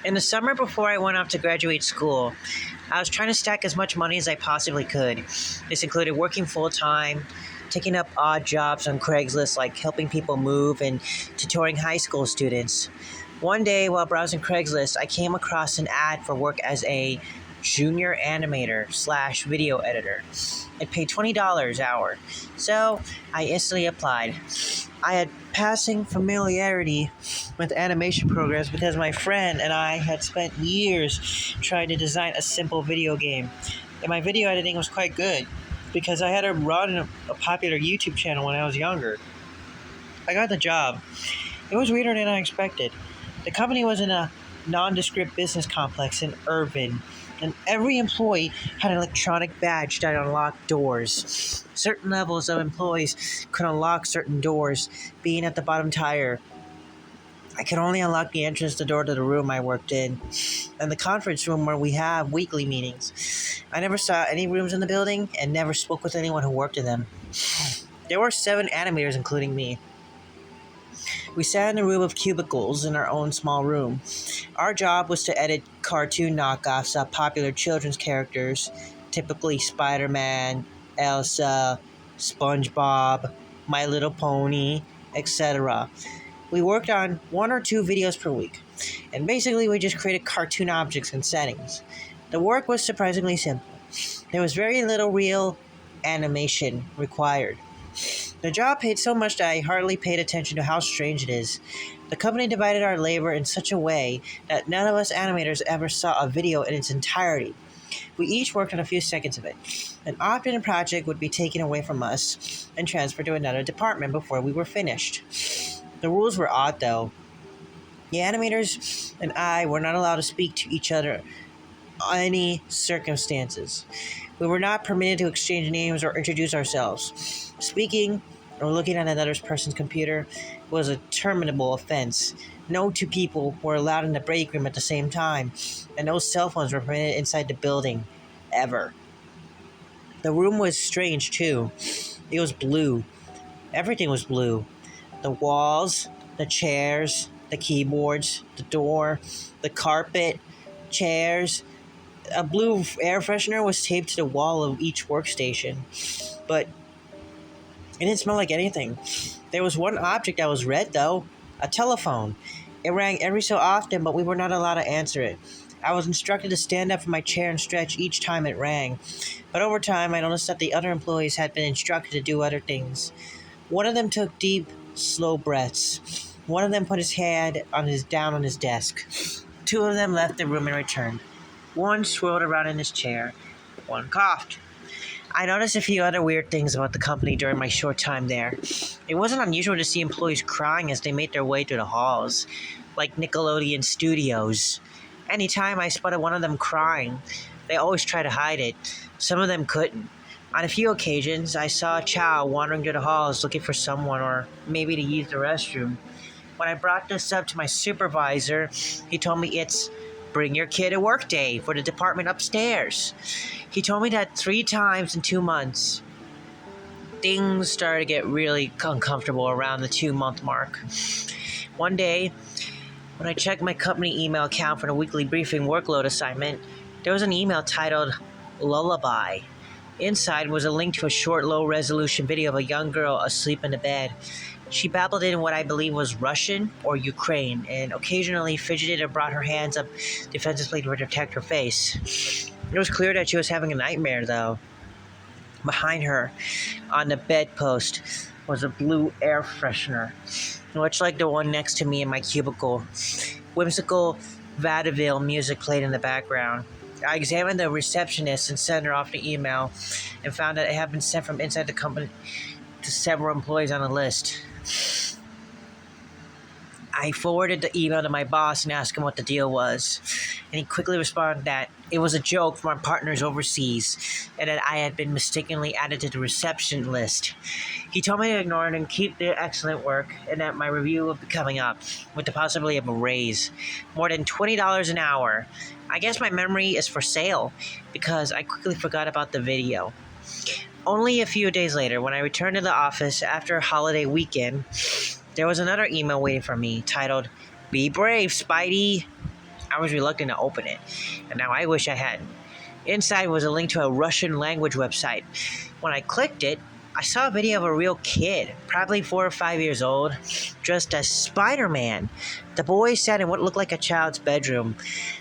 In the summer before I went off to graduate school, I was trying to stack as much money as I possibly could. This included working full time, taking up odd jobs on Craigslist like helping people move and tutoring high school students. One day while browsing Craigslist, I came across an ad for work as a junior animator slash video editor. It paid $20 an hour, so I instantly applied. I had passing familiarity with animation programs because my friend and I had spent years trying to design a simple video game. And my video editing was quite good because I had run a popular YouTube channel when I was younger. I got the job. It was weirder than I expected. The company was in a nondescript business complex in Irvine, and every employee had an electronic badge that unlocked doors. Certain levels of employees could unlock certain doors, being at the bottom tier. I could only unlock the entrance door to the room I worked in, and the conference room where we have weekly meetings. I never saw any rooms in the building, and never spoke with anyone who worked in them. There were 7 animators, including me. We sat in a room of cubicles in our own small room. Our job was to edit cartoon knockoffs of popular children's characters, typically Spider-Man, Elsa, SpongeBob, My Little Pony, etc. We worked on 1 or 2 videos per week, and basically we just created cartoon objects and settings. The work was surprisingly simple. There was very little real animation required. The job paid so much that I hardly paid attention to how strange it is. The company divided our labor in such a way that none of us animators ever saw a video in its entirety. We each worked on a few seconds of it, and often a project would be taken away from us and transferred to another department before we were finished. The rules were odd, though. The animators and I were not allowed to speak to each other on any circumstances. We were not permitted to exchange names or introduce ourselves. Speaking or looking at another person's computer was a terminable offense. No 2 people were allowed in the break room at the same time, and no cell phones were permitted inside the building, ever. The room was strange, too. It was blue. Everything was blue. The walls, the chairs, the keyboards, the door, the carpet, chairs. A blue air freshener was taped to the wall of each workstation, but it didn't smell like anything. There was one object that was red, though, a telephone. It rang every so often, but we were not allowed to answer it. I was instructed to stand up from my chair and stretch each time it rang, but over time I noticed that the other employees had been instructed to do other things. One of them took deep, slow breaths. One of them put his hand down on his desk. 2 of them left the room and returned. One swirled around in his chair. One coughed. I noticed a few other weird things about the company during my short time there. It wasn't unusual to see employees crying as they made their way through the halls, like Nickelodeon Studios. Anytime I spotted one of them crying, they always tried to hide it. Some of them couldn't. On a few occasions, I saw a child wandering through the halls looking for someone or maybe to use the restroom. When I brought this up to my supervisor, he told me it's bring your kid to work day for the department upstairs. He told me that 3 times in 2 months. Things started to get really uncomfortable around the 2-month mark. One day, when I checked my company email account for the weekly briefing workload assignment, there was an email titled Lullaby. Inside was a link to a short, low-resolution video of a young girl asleep in the bed. She babbled in what I believe was Russian or Ukraine, and occasionally fidgeted or brought her hands up defensively to protect her face. It was clear that she was having a nightmare, though. Behind her, on the bedpost, was a blue air freshener, much like the one next to me in my cubicle. Whimsical vaudeville music played in the background. I examined the receptionist and sent her off the email, and found that it had been sent from inside the company to several employees on the list. I forwarded the email to my boss and asked him what the deal was, and he quickly responded that it was a joke from our partners overseas, and that I had been mistakenly added to the reception list. He told me to ignore it and keep the excellent work, and that my review would be coming up, with the possibility of a raise. More than $20 an hour. I guess my memory is for sale, because I quickly forgot about the video. Only a few days later, when I returned to the office after a holiday weekend, there was another email waiting for me, titled, "Be brave, Spidey." I was reluctant to open it, and now I wish I hadn't. Inside was a link to a Russian language website. When I clicked it, I saw a video of a real kid, probably 4 or 5 years old, dressed as Spider-Man. The boy sat in what looked like a child's bedroom.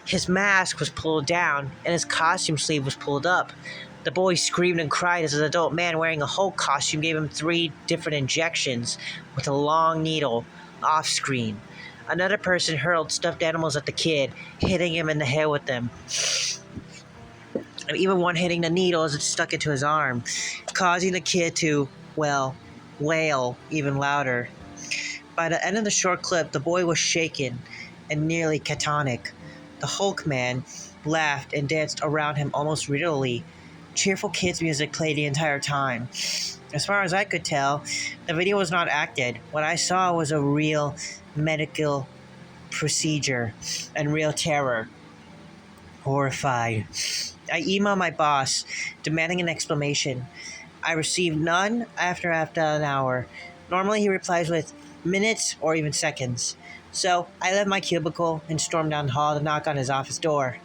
His mask was pulled down, and his costume sleeve was pulled up. The boy screamed and cried as an adult man wearing a Hulk costume gave him 3 different injections with a long needle off-screen. Another person hurled stuffed animals at the kid, hitting him in the head with them. And even one hitting the needle as it stuck into his arm, causing the kid to, well, wail even louder. By the end of the short clip, the boy was shaken and nearly catatonic. The Hulk man laughed and danced around him almost readily. Cheerful kids' music played the entire time. As far as I could tell, the video was not acted. What I saw was a real medical procedure and real terror. Horrified. I emailed my boss, demanding an explanation. I received none after an hour. Normally he replies with minutes or even seconds. So I left my cubicle and stormed down the hall to knock on his office door.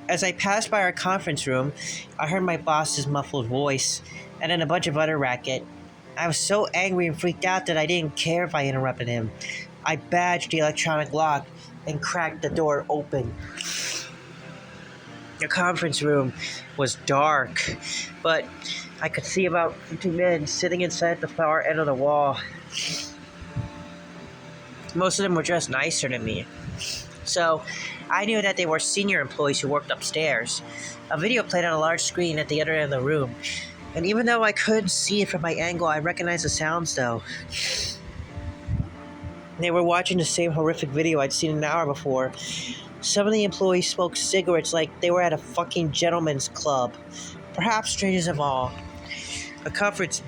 As I passed by our conference room, I heard my boss's muffled voice, and then a bunch of other racket. I was so angry and freaked out that I didn't care if I interrupted him. I badged the electronic lock and cracked the door open. The conference room was dark, but I could see about 50 men sitting inside the far end of the wall. Most of them were dressed nicer than me. So I knew that they were senior employees who worked upstairs. A video played on a large screen at the other end of the room. And even though I couldn't see it from my angle, I recognized the sounds though. They were watching the same horrific video I'd seen an hour before. Some of the employees smoked cigarettes like they were at a fucking gentleman's club. Perhaps strangest of all. A conference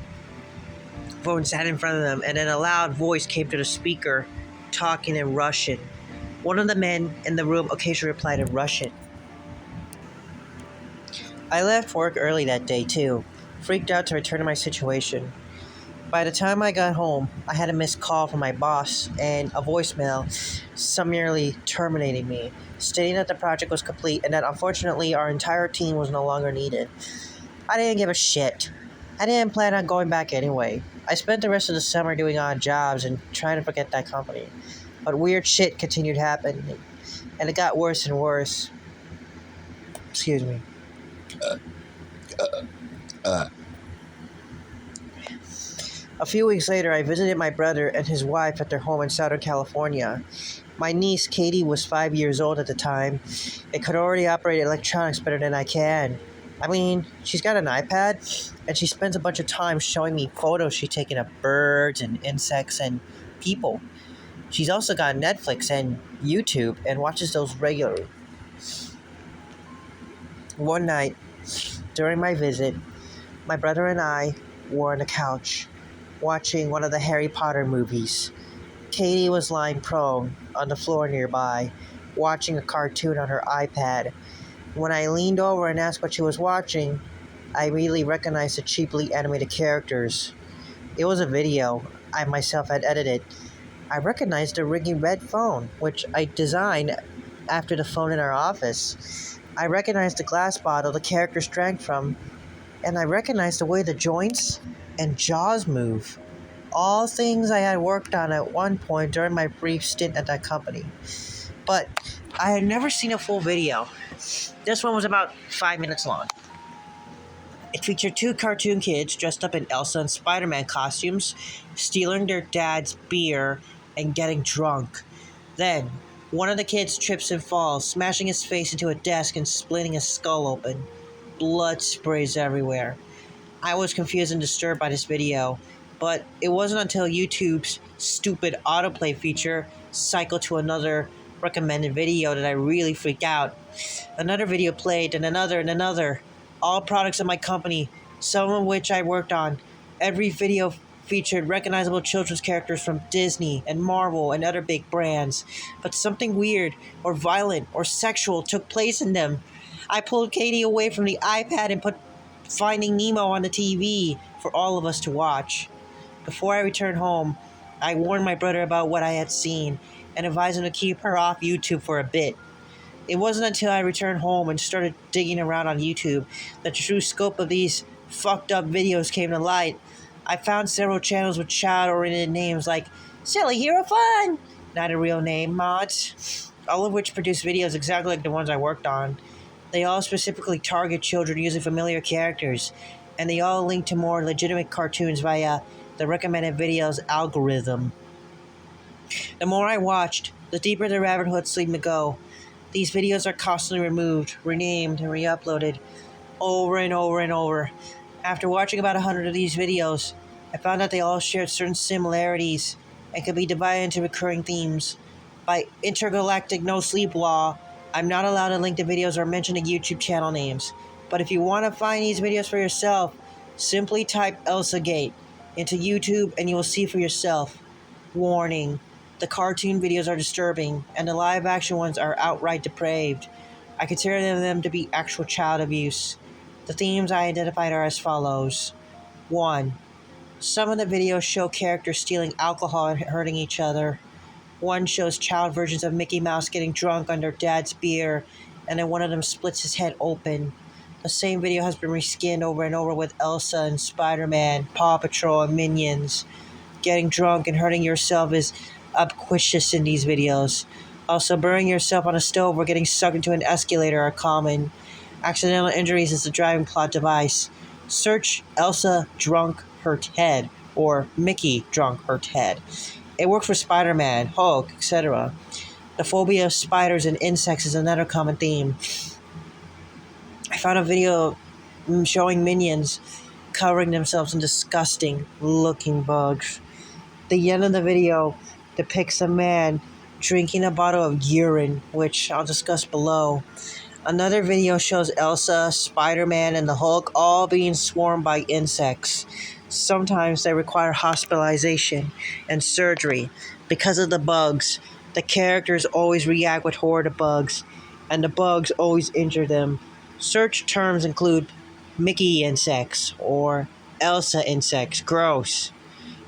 phone sat in front of them, and then a loud voice came to the speaker, talking in Russian. One of the men in the room occasionally replied in Russian. I left work early that day too, freaked out to return to my situation. By the time I got home, I had a missed call from my boss and a voicemail summarily terminating me, stating that the project was complete and that unfortunately our entire team was no longer needed. I didn't give a shit. I didn't plan on going back anyway. I spent the rest of the summer doing odd jobs and trying to forget that company. But weird shit continued happening, and it got worse and worse. Excuse me. A few weeks later, I visited my brother and his wife at their home in Southern California. My niece, Katie, was 5 years old at the time and could already operate electronics better than I can. I mean, she's got an iPad, and she spends a bunch of time showing me photos she's taken of birds and insects and people. She's also got Netflix and YouTube and watches those regularly. One night, during my visit, my brother and I were on the couch, watching one of the Harry Potter movies. Katie was lying prone on the floor nearby, watching a cartoon on her iPad. When I leaned over and asked what she was watching, I immediately recognized the cheaply animated characters. It was a video I myself had edited. I recognized the ringing red phone, which I designed after the phone in our office. I recognized the glass bottle the characters drank from, and I recognized the way the joints and jaws move. All things I had worked on at one point during my brief stint at that company. But I had never seen a full video. This one was about 5 minutes long. It featured 2 cartoon kids dressed up in Elsa and Spider-Man costumes, stealing their dad's beer and getting drunk. Then, one of the kids trips and falls, smashing his face into a desk and splitting his skull open. Blood sprays everywhere. I was confused and disturbed by this video, but it wasn't until YouTube's stupid autoplay feature cycled to another recommended video that I really freaked out. Another video played, and another. All products of my company, some of which I worked on. Every video featured recognizable children's characters from Disney and Marvel and other big brands. But something weird or violent or sexual took place in them. I pulled Katie away from the iPad and put Finding Nemo on the TV for all of us to watch. Before I returned home, I warned my brother about what I had seen and advised him to keep her off YouTube for a bit. It wasn't until I returned home and started digging around on YouTube that the true scope of these fucked up videos came to light. I found several channels with child-oriented names like Silly Hero Fun, not a real name, mods, all of which produce videos exactly like the ones I worked on. They all specifically target children using familiar characters, and they all link to more legitimate cartoons via the recommended videos algorithm. The more I watched, the deeper the rabbit hole seemed to go. These videos are constantly removed, renamed, and re-uploaded over and over and over. After watching about 100 of these videos, I found that they all shared certain similarities and could be divided into recurring themes. By intergalactic no-sleep law, I'm not allowed to link the videos or mention the YouTube channel names. But if you want to find these videos for yourself, simply type ElsaGate into YouTube and you will see for yourself. Warning: the cartoon videos are disturbing, and the live-action ones are outright depraved. I consider them to be actual child abuse. The themes I identified are as follows. 1. Some of the videos show characters stealing alcohol and hurting each other. One shows child versions of Mickey Mouse getting drunk on their dad's beer, and then one of them splits his head open. The same video has been reskinned over and over with Elsa and Spider-Man, Paw Patrol, and Minions. Getting drunk and hurting yourself is ubiquitous in these videos. Also, burning yourself on a stove or getting sucked into an escalator are common. Accidental injuries is the driving plot device. Search Elsa drunk hurt head or Mickey drunk hurt head. It works for Spider-Man, Hulk, etc. The phobia of spiders and insects is another common theme. I found a video showing minions covering themselves in disgusting looking bugs. The end of the video depicts a man drinking a bottle of urine, which I'll discuss below. Another video shows Elsa, Spider-Man, and the Hulk all being swarmed by insects. Sometimes they require hospitalization and surgery. Because of the bugs, the characters always react with horror to bugs, and the bugs always injure them. Search terms include Mickey insects or Elsa insects, gross.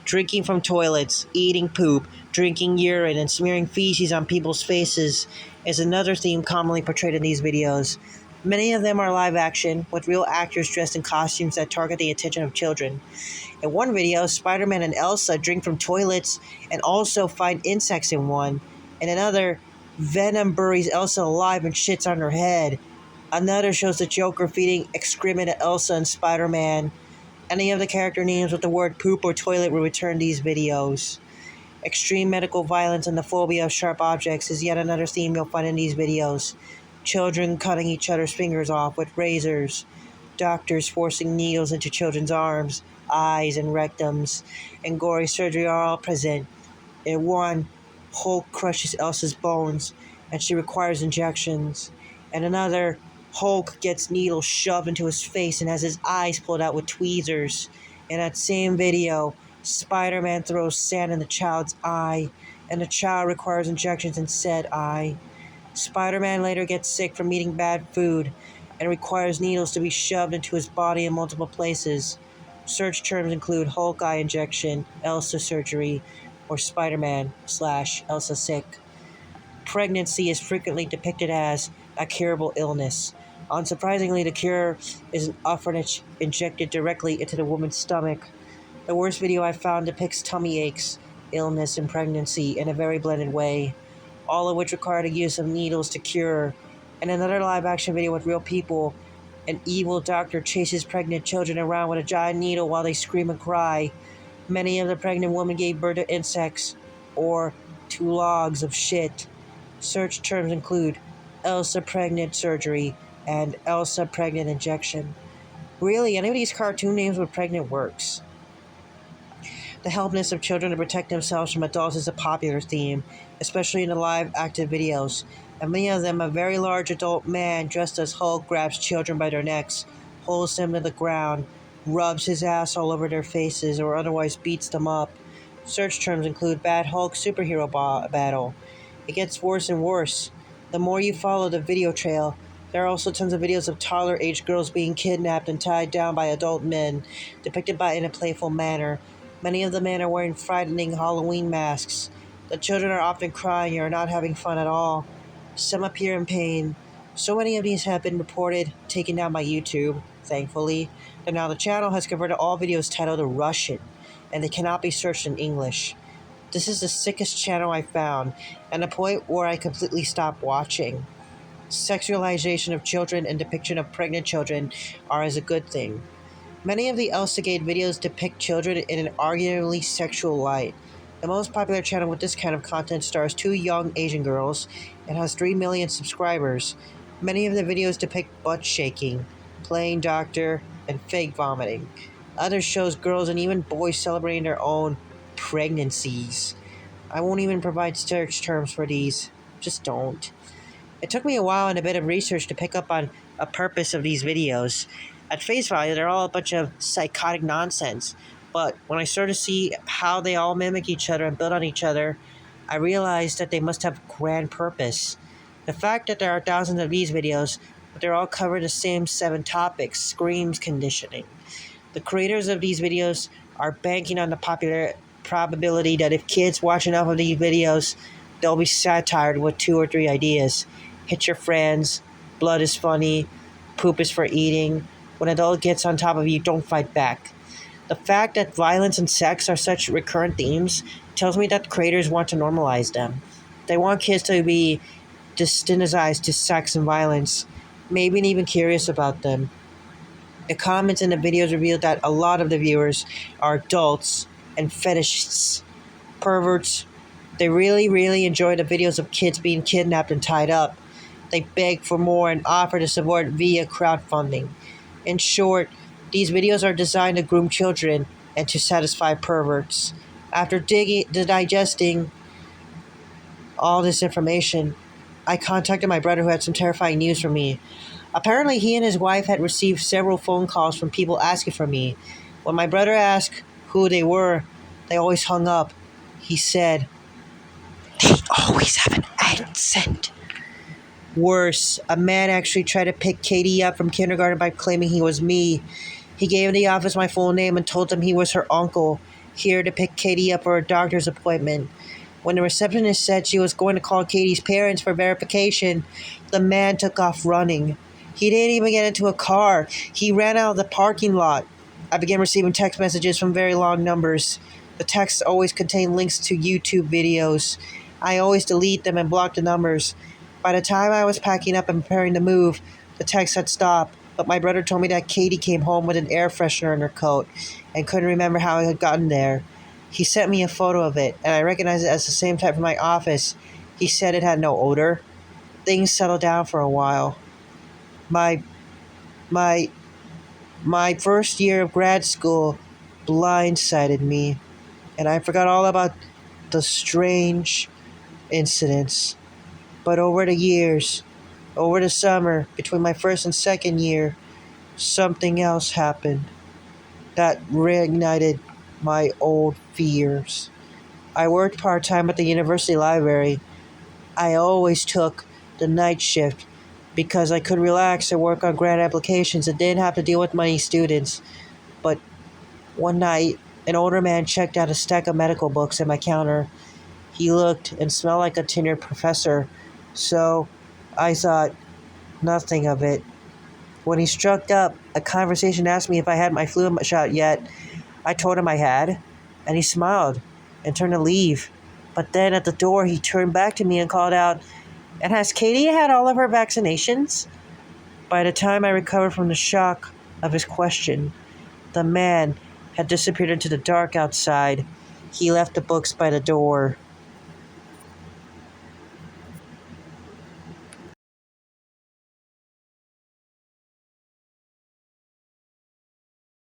Drinking from toilets, eating poop, drinking urine, and smearing feces on people's faces is another theme commonly portrayed in these videos. Many of them are live action, with real actors dressed in costumes that target the attention of children. In one video, Spider-Man and Elsa drink from toilets and also find insects in one. In another, Venom buries Elsa alive and shits on her head. Another shows the Joker feeding excrement at Elsa and Spider-Man. Any of the character names with the word poop or toilet will return these videos. Extreme medical violence and the phobia of sharp objects is yet another theme you'll find in these videos. Children cutting each other's fingers off with razors. Doctors forcing needles into children's arms, eyes, and rectums. And gory surgery are all present. In one, Hulk crushes Elsa's bones, and she requires injections. In another, Hulk gets needles shoved into his face and has his eyes pulled out with tweezers. In that same video, Spider-Man throws sand in the child's eye, and the child requires injections in said eye. Spider-Man later gets sick from eating bad food and requires needles to be shoved into his body in multiple places. Search terms include Hulk eye injection, Elsa surgery, or Spider-Man/Elsa sick. Pregnancy is frequently depicted as a curable illness. Unsurprisingly, the cure is an orphanage injected directly into the woman's stomach. The worst video I found depicts tummy aches, illness, and pregnancy in a very blended way, all of which require the use of needles to cure. In another live-action video with real people, an evil doctor chases pregnant children around with a giant needle while they scream and cry. Many of the pregnant women gave birth to insects or to logs of shit. Search terms include Elsa pregnant surgery and Elsa pregnant injection. Really, any of these cartoon names with pregnant works. The helplessness of children to protect themselves from adults is a popular theme, especially in the live active videos. And many of them, a very large adult man dressed as Hulk grabs children by their necks, holds them to the ground, rubs his ass all over their faces, or otherwise beats them up. Search terms include Bad Hulk Superhero Battle. It gets worse and worse. The more you follow the video trail, there are also tons of videos of toddler-aged girls being kidnapped and tied down by adult men, depicted in a playful manner. Many of the men are wearing frightening Halloween masks. The children are often crying or not having fun at all. Some appear in pain. So many of these have been reported taken down by YouTube, thankfully, and now the channel has converted all videos titled to Russian, and they cannot be searched in English. This is the sickest channel I found, and a point where I completely stopped watching. Sexualization of children and depiction of pregnant children are as a good thing. Many of the ElsaGate videos depict children in an arguably sexual light. The most popular channel with this kind of content stars two young Asian girls and has 3 million subscribers. Many of the videos depict butt shaking, playing doctor, and fake vomiting. Others shows girls and even boys celebrating their own pregnancies. I won't even provide search terms for these. Just don't. It took me a while and a bit of research to pick up on a purpose of these videos. At face value, they're all a bunch of psychotic nonsense. But when I started to see how they all mimic each other and build on each other, I realized that they must have grand purpose. The fact that there are thousands of these videos, but they're all cover the same 7 topics, screams conditioning. The creators of these videos are banking on the popular probability that if kids watch enough of these videos, they'll be satired with 2 or 3 ideas. Hit your friends, blood is funny, poop is for eating. When an adult gets on top of you, don't fight back. The fact that violence and sex are such recurrent themes tells me that creators want to normalize them. They want kids to be desensitized to sex and violence, maybe even curious about them. The comments in the videos revealed that a lot of the viewers are adults and fetishists, perverts. They really enjoy the videos of kids being kidnapped and tied up. They beg for more and offer to support via crowdfunding. In short, these videos are designed to groom children and to satisfy perverts. After digesting all this information, I contacted my brother who had some terrifying news for me. Apparently, he and his wife had received several phone calls from people asking for me. When my brother asked who they were, they always hung up. He said, "They always have an accent." Worse, a man actually tried to pick Katie up from kindergarten by claiming he was me. He gave the office my full name and told them he was her uncle, here to pick Katie up for a doctor's appointment. When the receptionist said she was going to call Katie's parents for verification, the man took off running. He didn't even get into a car. He ran out of the parking lot. I began receiving text messages from very long numbers. The texts always contained links to YouTube videos. I always delete them and block the numbers. By the time I was packing up and preparing to move, the text had stopped, but my brother told me that Katie came home with an air freshener in her coat and couldn't remember how it had gotten there. He sent me a photo of it, and I recognized it as the same type from my office. He said it had no odor. Things settled down for a while. My my my first year of grad school blindsided me, and I forgot all about the strange incidents. But over the years, over the summer, between my first and second year, something else happened that reignited my old fears. I worked part-time at the university library. I always took the night shift because I could relax and work on grant applications and didn't have to deal with many students. But one night, an older man checked out a stack of medical books at my counter. He looked and smelled like a tenured professor, so I thought nothing of it. When he struck up, a conversation asked me if I had my flu shot yet. I told him I had, and he smiled and turned to leave. But then at the door, he turned back to me and called out, "And has Katie had all of her vaccinations?" By the time I recovered from the shock of his question, the man had disappeared into the dark outside. He left the books by the door.